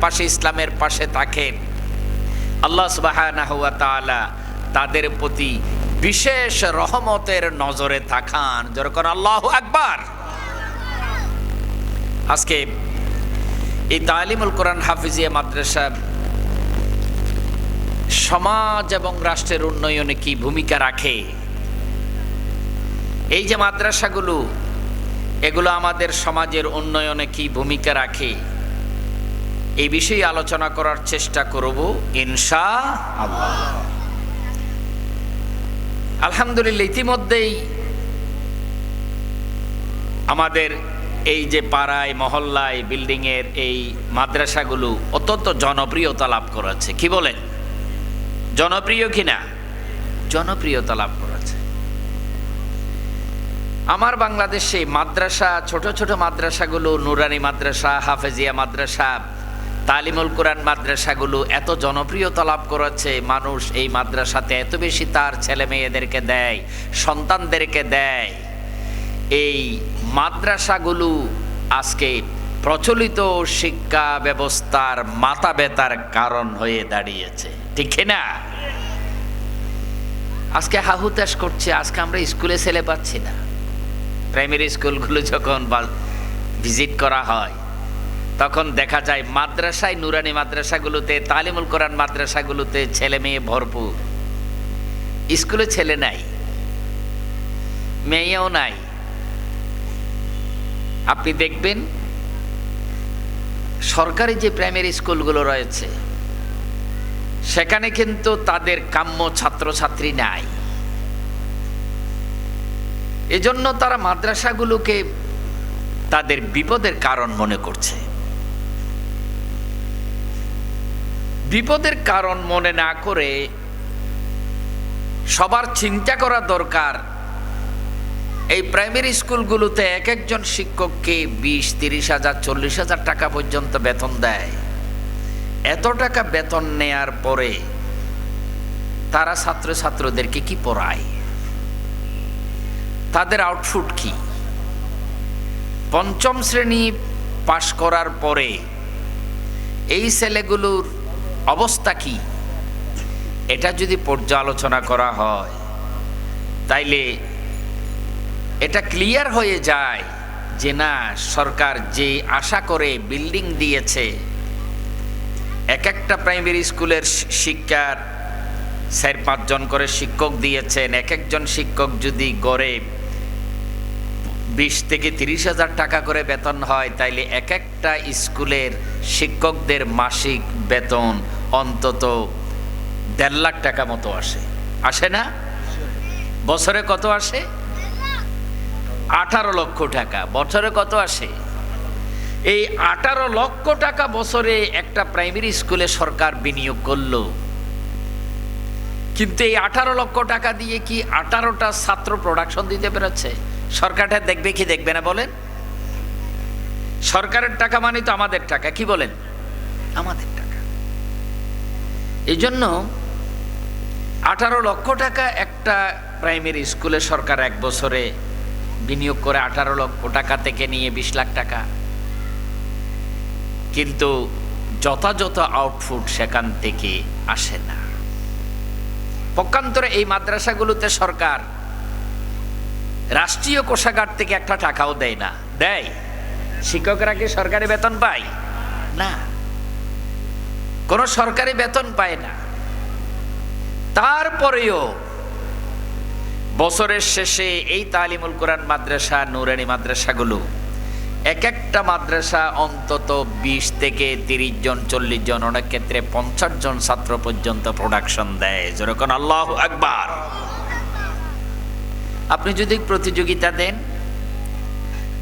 পাশে, ইসলামের পাশে থাকেন, আল্লাহ সুবহানাহু ওয়া তাআলা তাদের প্রতি বিশেষ রহমতের নজরে তাকান। যেরকম আল্লাহু আকবার। আজকে এই তালিমুল কোরআন হাফিজিয়া মাদ্রাসা সমাজ এবং রাষ্ট্রের উন্নয়নে কি ভূমিকা রাখে, এই যে মাদ্রাসাগুলো, এগুলো আমাদের সমাজের উন্নয়নে কি ভূমিকা রাখে, এই বিষয়ে আলোচনা করার চেষ্টা করব ইনশাআল্লাহ। আলহামদুলিল্লাহ, ইতিমধ্যেই আমাদের এই যে পাড়ায় মহল্লায় বিল্ডিংয়ের এই মাদ্রাসাগুলো অত্যন্ত জনপ্রিয়তা লাভ করেছে। কি বলেন, জনপ্রিয় কিনা? জনপ্রিয়তা লাভ করেছে। আমার বাংলাদেশে মাদ্রাসা, ছোট ছোট মাদ্রাসাগুলো, নুরানি মাদ্রাসা, হাফেজিয়া মাদ্রাসা, তালিমুল কোরআন মাদ্রাসাগুলো এত জনপ্রিয়তা লাভ করেছে, মানুষ এই মাদ্রাসাতে এত বেশি তার ছেলে মেয়েদেরকে দেয়, সন্তানদেরকে দেয়। এই মাদ্রাসাগুলো আজকে প্রচলিত শিক্ষা ব্যবস্থার মাথা ব্যথার কারণ হয়ে দাঁড়িয়েছে, ঠিক না? আজকে হাহুতাশ করছে, আজকে আমরা স্কুলে ছেলে পাচ্ছি না। প্রাইমারি স্কুলগুলো যখন ভিজিট করা হয় তখন দেখা যায় মাদ্রাসায়, নুরানি মাদ্রাসাগুলোতে, তালিমুল কোরআন মাদ্রাসাগুলোতে ছেলে মেয়ে ভরপুর। স্কুলে ছেলে নাই, মেয়েও নাই। আপনি দেখবেন সরকারি যে প্রাইমারি স্কুলগুলো রয়েছে সেখানে কিন্তু তাদের কাম্য ছাত্রছাত্রী নাই। এজন্য তারা মাদ্রাসাগুলোকে তাদের বিপদের কারণ মনে করছে। বিপদের কারণ মনে না করে সবার চিন্তা করা দরকার, এই প্রাইমারি স্কুলগুলোতে এক একজন শিক্ষককে 20-30 হাজার 40 হাজার টাকা পর্যন্ত বেতন দেয়। এত টাকা বেতন নেয়ার পরে তারা ছাত্রছাত্রীদেরকে কি পড়ায়? তাদের আউটপুট কি? পঞ্চম শ্রেণী পাশ করার পরে এই ছেলেগুলোর অবস্থা কি, এটা যদি পর্যালোচনা করা হয় তাইলে এটা ক্লিয়ার হয়ে যায় যে না, সরকার যে আশা করে বিল্ডিং দিয়েছে, এক একটা প্রাইমারি স্কুলের শিক্ষার 4-5 জন করে শিক্ষক দিয়েছেন। এক একজন শিক্ষক যদি গড়ে 20 থেকে 30 হাজার টাকা করে বেতন হয়, তাইলে এক একটা স্কুলের শিক্ষকদের মাসিক বেতন অন্তত 1.5 লাখ টাকা মতো আসে। আসে না? বছরে কত আসে? 18 লক্ষ টাকা। বছরে কত আসে? এই 18 লক্ষ টাকা বছরে একটা প্রাইমারি স্কুলে সরকার বিনিয়োগ করলো। কিন্তু এই 18 লক্ষ টাকা দিয়ে কি 18টা ছাত্র প্রোডাকশন দিতে পেরেছে? সরকারটা দেখবে কি দেখবে না বলেন? সরকারের টাকা মানে তো আমাদের টাকা, কি বলেন? আমাদের টাকা। এই জন্য 18 লক্ষ টাকা একটা প্রাইমারি স্কুলে সরকার এক বছরে বিনিয়োগ করে 18 লক্ষ টাকা থেকে নিয়ে 20 লাখ টাকা, কিন্তু যথাযথ আউটপুট সেখান থেকে আসে না। পক্ষান্তরে এই মাদ্রাসাগুলোতে সরকার রাষ্ট্রীয় কোষাগার থেকে একটা টাকাও দেয় না। দেয়? শিক্ষকরা কি সরকারি বেতন পায়? না, কোনো সরকারি বেতন পায় না। তারপরেও বছরের শেষে এই তালিমুল কোরআন মাদ্রাসা, নুরানি মাদ্রাসাগুলো, এক একটা মাদ্রাসা অন্তত 20 থেকে 30 জন, 40 জন, অনেক ক্ষেত্রে 50 জন ছাত্র পর্যন্ত প্রোডাকশন দেয়। যেরকম আল্লাহু আকবার। আপনি যদি প্রতিযোগিতা দেন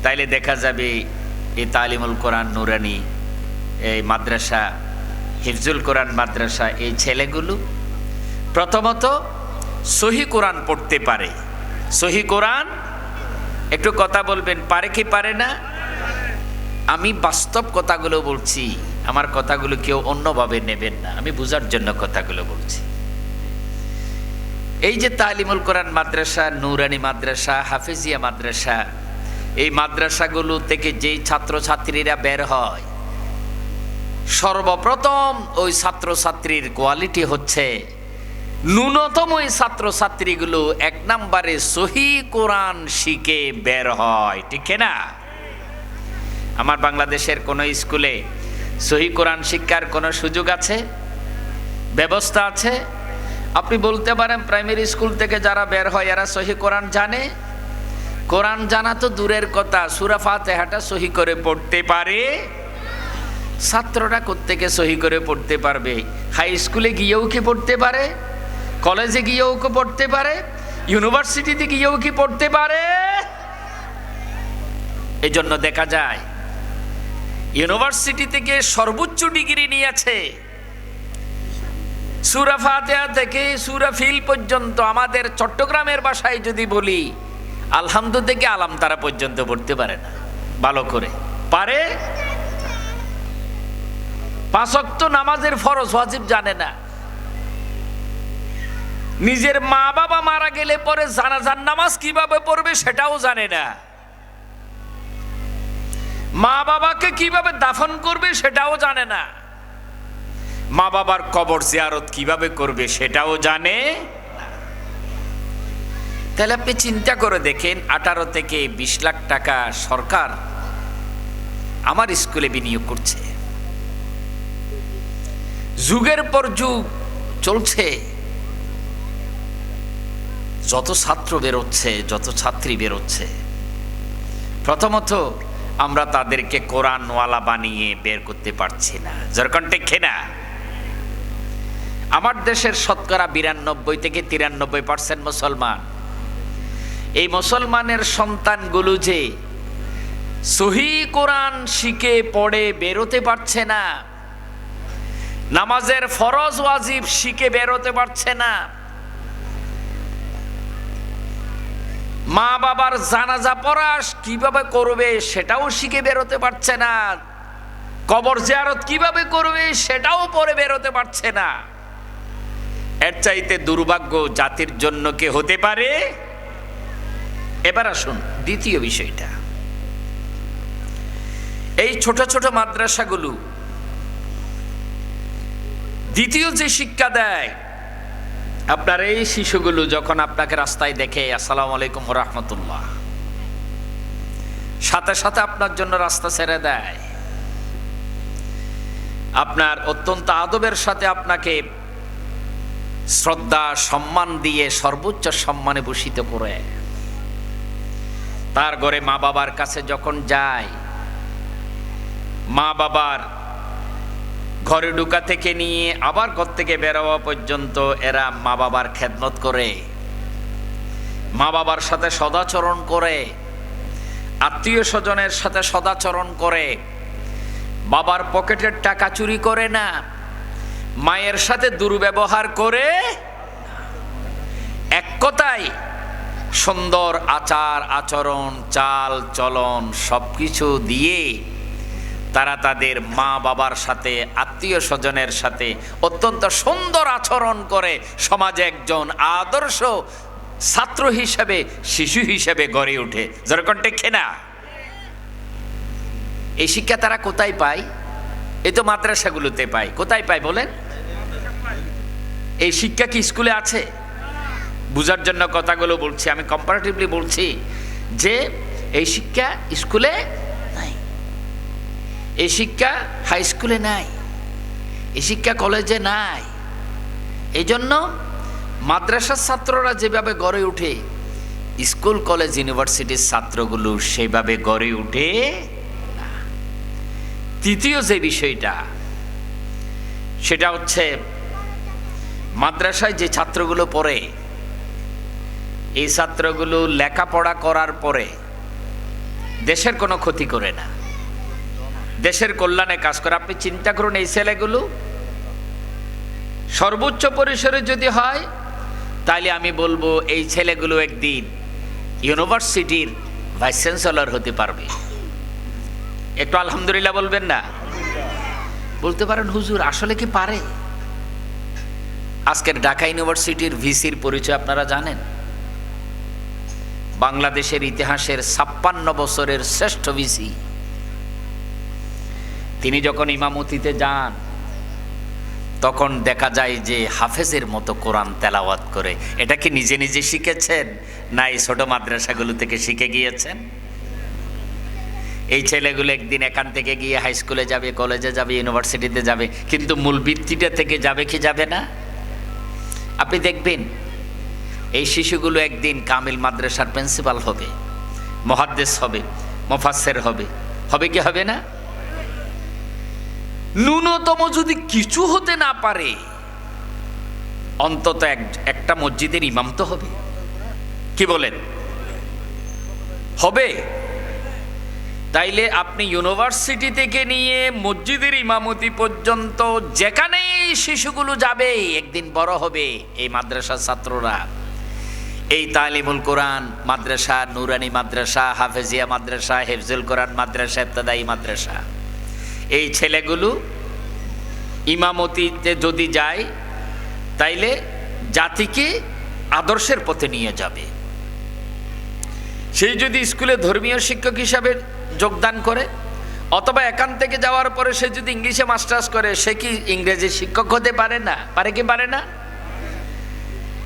তাইলে দেখা যাবে এই তালিমুল কোরআন, নুরানি এই মাদ্রাসা, হিফজুল কোরআন মাদ্রাসা, এই ছেলেগুলো প্রথমত সহি কোরআন পড়তে পারে। সহি কোরআন, একটু কথা বলবেন, পারে কি পারে না? আমি বাস্তব কথাগুলো বলছি, আমার কথাগুলো কেউ অন্যভাবে নেবেন না, আমি বোঝার জন্য কথাগুলো বলছি। এই যে তালিমুল কোরআন মাদ্রাসা, নুরানি মাদ্রাসা, হাফেজিয়া মাদ্রাসা, এই মাদ্রাসাগুলো থেকে যেই ছাত্রছাত্রীরা বের হয় সর্বপ্রথম ওই ছাত্রছাত্রীর কোয়ালিটি হচ্ছে ন্যূনতম ওই ছাত্রছাত্রীগুলো 1 নম্বরে সহি কোরআন শিখে বের হয়, ঠিক না? আমার বাংলাদেশের কোনো স্কুলে সহি কোরআন শিক্ষার কোনো সুযোগ আছে, ব্যবস্থা আছে? আপনি বলতে পারেন প্রাইমারি স্কুল থেকে যারা বের হয় এরা সহি কোরআন জানে? কোরআন জানা তো দূরের কথা, সূরা ফাতিহাটা সহি করে পড়তে পারে? ছাত্ররা কোত্থেকে সহি করে পড়তে পারবে? হাই স্কুলে গিয়েও কি পড়তে পারে? কলেজে গিয়েও কি পড়তে পারে? ইউনিভার্সিটিতে গিয়েও কি পড়তে পারে? এই জন্য দেখা যায় ইউনিভার্সিটি থেকে সর্বোচ্চ ডিগ্রি নিয়েছে সূরা ফাতিহা থেকে সূরা ফিল পর্যন্ত। আমাদের চট্টগ্রামের ভাষায় যদি বলি, আলহামদু থেকে আলাম তারা পর্যন্ত পড়তে পারে না ভালো করে। পারে? 5 ওয়াক্ত নামাজের ফরজ ওয়াজিব জানে না। নিজের মা বাবা মারা গেলে পরে জানাজার নামাজ কিভাবে পড়বে সেটাও জানে না। মা বাবাকে কিভাবে দাফন করবে সেটাও জানে না। মা বাবার কবর জিয়ারত কিভাবে করবে সেটাও জানে না। তাহলে আপনি চিন্তা করে দেখেন, 18 থেকে 20 লাখ টাকা সরকার আমার স্কুলে বিনিয়োগ করছে, যুগের পর যুগ চলছে। যত ছাত্র বেরোচ্ছে, যত ছাত্রী বেরোচ্ছে, প্রথমত আমরা তাদেরকে কোরআনওয়ালা বানিয়ে বের করতে পারছি না। যেরকম ঠিক না? আমার দেশের শতকরা 92 থেকে 93% মুসলমান। এই মুসলমানের সন্তানগুলো যে সহি কোরআন শিখে পড়ে বেরোতে পারছে না, নামাজের ফরজ ওয়াজিব শিখে বেরোতে পারছে না, মা বাবার জানাজা পড়া কিভাবে করবে সেটাও শিখে বেরোতে পারছে না, কবর জিয়ারত কিভাবে করবে সেটাও পড়ে বেরোতে পারছে না, এর চাইতে দুর্ভাগ্য জাতির জন্য কে হতে পারে? এবার আসুন দ্বিতীয় বিষয়টা। এই ছোট ছোট মাদ্রাসাগুলো দ্বিতীয় যে শিক্ষা দেয়, আপনার এই শিশুগুলো যখন আপনাকে রাস্তায় দেখে আসসালামু আলাইকুম ওয়া রাহমাতুল্লাহ, সাথে সাথে আপনার জন্য রাস্তা ছেড়ে দেয়, আপনার অত্যন্ত আদবের সাথে আপনাকে শ্রদ্ধা সম্মান দিয়ে সর্বোচ্চ সম্মানে ভূষিত করে। তার ঘরে মা বাবার কাছে যখন যায়, মা বাবার ঘরে ঢোকা থেকে নিয়ে আবার ঘর থেকে বেরোয়া পর্যন্ত এরা মা বাবার খেদমত করে, মা বাবার সাথে সদাচরণ করে, আত্মীয় স্বজনের সাথে সদাচরণ করে, বাবার পকেটের টাকা চুরি করে না, মায়ের সাথে দুর্ব্যবহার করে, এক কথায় সুন্দর আচার আচরণ চাল চলন সবকিছু দিয়ে তারা তাদের মা বাবার সাথে আত্মীয় স্বজনের সাথে অত্যন্ত সুন্দর আচরণ করে সমাজে একজন আদর্শ ছাত্র হিসেবে শিশু হিসেবে গড়ে ওঠে। যেরকম ঠিক না? এই শিক্ষা তারা কোথায় পায়? এই তো মাদ্রাসাগুলোতে পায়। কোথায় পায় বলেন? এই শিক্ষা কি স্কুলে আছে? বুঝার জন্য কথাগুলো বলছি, আমি কম্পারেটিভলি বলছি যে এই শিক্ষা স্কুলে নাই, এই শিক্ষা হাই স্কুলে নাই, এই শিক্ষা কলেজে নাই। এই জন্য মাদ্রাসার ছাত্ররা যেভাবে গড়ে ওঠে, স্কুল কলেজ ইউনিভার্সিটির ছাত্রগুলো সেইভাবে গড়ে ওঠে না। তৃতীয় যে বিষয়টা, সেটা হচ্ছে মাদ্রাসায় যে ছাত্রগুলো পড়ে, এই ছাত্রগুলো লেখাপড়া করার পরে দেশের কোনো ক্ষতি করে না, দেশের কল্যাণে কাজ করে। আপনি চিন্তা করুন, এই ছেলেগুলো সর্বোচ্চ পরিসরে যদি হয়, তাহলে আমি বলবো এই ছেলেগুলো একদিন ইউনিভার্সিটির ভাইস চ্যান্সেলর হতে পারবে। একটু আলহামদুলিল্লাহ বলবেন না? বলতে পারেন হুজুর আসলে কি পারে? আজকের ঢাকা ইউনিভার্সিটির ভিসির পরিচয় আপনারা জানেন। বাংলাদেশের ইতিহাসের 56 বছরের শ্রেষ্ঠ ভিসি। তিনি যখন ইমামতিতে যান তখন দেখা যায় যে হাফেজের মতো কোরআন তেলাওয়াত করে। এটা কি নিজে নিজে শিখেছেন না এই ছোট মাদ্রাসাগুলো থেকে শিখে গিয়েছেন? এই ছেলেগুলো একদিন এখান থেকে গিয়ে হাই স্কুলে যাবে, কলেজে যাবে, ইউনিভার্সিটিতে যাবে, কিন্তু মূল ভিত্তিটা থেকে যাবে কি যাবে না? আপনি দেখবেন এই শিশুগুলো একদিন কামিল মাদ্রাসার প্রিন্সিপাল হবে, মুহাদ্দিস হবে, মুফাসসির হবে, হবে কি হবে না? ন্যূনতম যদি কিছু হতে না পারে অন্তত একটা মসজিদের ইমাম তো হবে। কি বলেন, হবে? তাইলে আপনি ইউনিভার্সিটি থেকে নিয়ে মসজিদের ইমামতি পর্যন্ত যেখানেই শিশুগুলো যাবে একদিন বড় হবে এই মাদ্রাসার ছাত্ররা। এই তালিমুল কোরআন মাদ্রাসা, নুরানি মাদ্রাসা, হাফেজিয়া মাদ্রাসা, হেফজুল কোরআন মাদ্রাসা, ইবতদায়ী মাদ্রাসা, এই ছেলেগুলো ইমামতিতে যদি যায় তাইলে জাতিকে আদর্শের পথে নিয়ে যাবে। সেই যদি স্কুলে ধর্মীয় শিক্ষক হিসাবে যোগদান করে অথবা এখান থেকে যাওয়ার পরে সে যদি ইংলিশে মাস্টার্স করে, সে কি ইংরেজি শিক্ষক হতে পারে না? পারে কি পারে না?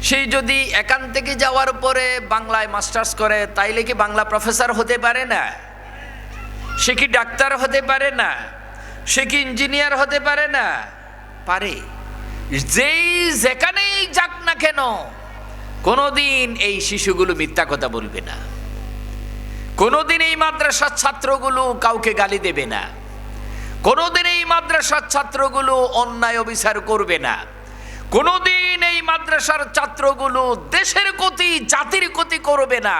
সেই যদি এখান থেকে যাওয়ার পরে বাংলায় মাস্টার্স করে তাইলে কি বাংলা প্রফেসর হতে পারে না? সে কি ডাক্তার হতে পারে না? সে কি ইঞ্জিনিয়ার হতে পারে না? পারে। যেই যেখানেই যাক না কেন কোনোদিন এই শিশুগুলো মিথ্যা কথা বলবে না, কোনোদিন এই মাদ্রাসার ছাত্রগুলো কাউকে গালি দেবে না, কোনোদিন এই মাদ্রাসার ছাত্রগুলো অন্যায় অবিচার করবে না, কোনোদিন এই মাদ্রাসার ছাত্রগুলো দেশের ক্ষতি, জাতির ক্ষতি করবে না।